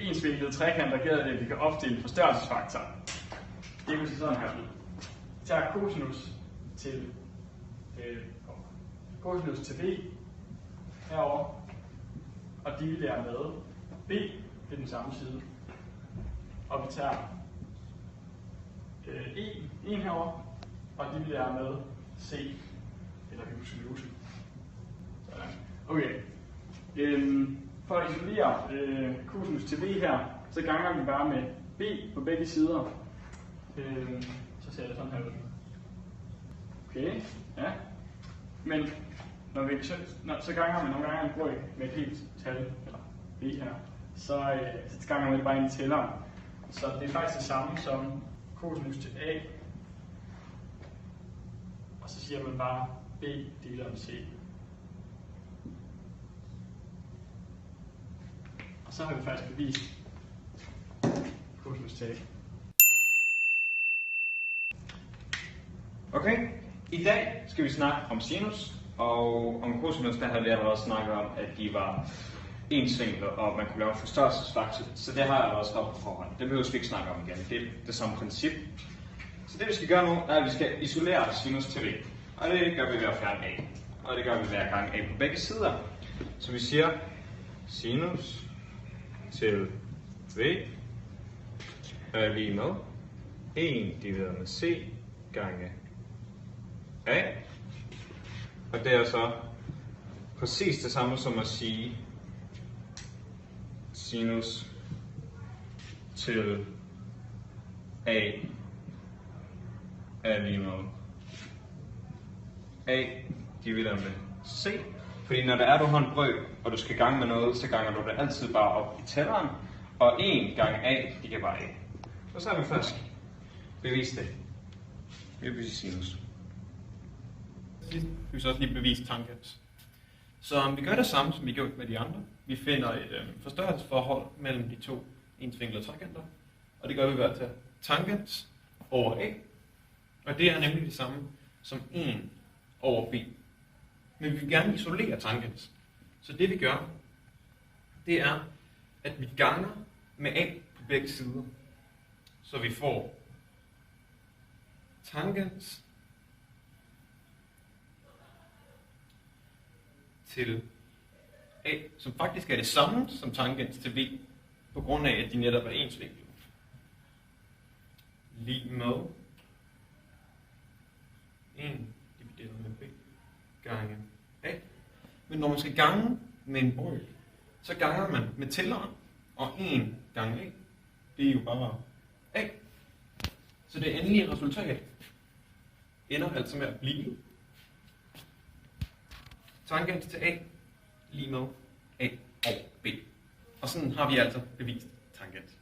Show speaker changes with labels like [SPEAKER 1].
[SPEAKER 1] ensvinklede trekanter gælder det, at vi kan opstille forstørrelsesfaktor. Det vil se sådan her ud. Vi tager cosinus til v herover og dividerer med b, det er den samme side. Og vi tager 1 herover og dividerer med c, eller hypotenuse. Sådan. Okay. For at isolere cosinus til v her, så ganger vi bare med b på begge sider. Så ser det sådan her ud. Okay, ja. Men så ganger man nogle gange en brøk med et helt tal, eller v her, så ganger man det bare ind i tælleren. Så det er faktisk det samme som cosinus til a, og så siger man bare b divideret med c. Og så har vi faktisk bevist cosinus til a.
[SPEAKER 2] Okay, i dag skal vi snakke om sinus, og om cosinus, der har vi allerede snakket om, at de var ensvinklede, og man kunne lave en forstørrelsesfaktor, så det har jeg også op på forhånd. Det behøver vi ikke snakke om igen, det er det samme princip. Så det vi skal gøre nu, er, at vi skal isolere sinus til v, og det gør vi ved at fjerne a, og det gør vi hver gang a på begge sider. Så vi siger sinus til v er lige med 1 divideret med c gange a, og det er så præcis det samme som at sige sinus til a er lige med a divideret med c, fordi når der er du har en brøk, og du skal gange med noget, så ganger du det altid bare op i tælleren, og 1 gange a, det giver bare a. Og så har vi først bevist det. Vi har bevist sinus.
[SPEAKER 3] Vi vil så også lige bevise tangens. Så vi gør det samme, som vi gjorde med de andre. Vi finder et forstørrelsesforhold mellem de to ensvinklede trekanter, og det gør vi ved at tage tangens over a, og det er nemlig det samme som 1 over b. Men vi vil gerne isolere tangens. Så det vi gør, det er, at vi ganger med a på begge sider, så vi får tangens til a, som faktisk er det samme som tangens til v, på grund af, at de netop er ensvinklede. Lige med 1 divideret med b gange a. Men når man skal gange med en brøk, så ganger man med tælleren, og 1 gange a, det er jo bare a. Så det endelige resultat ender altså med at blive tangens til a lige med a og b. Og sådan har vi altså bevist tangens.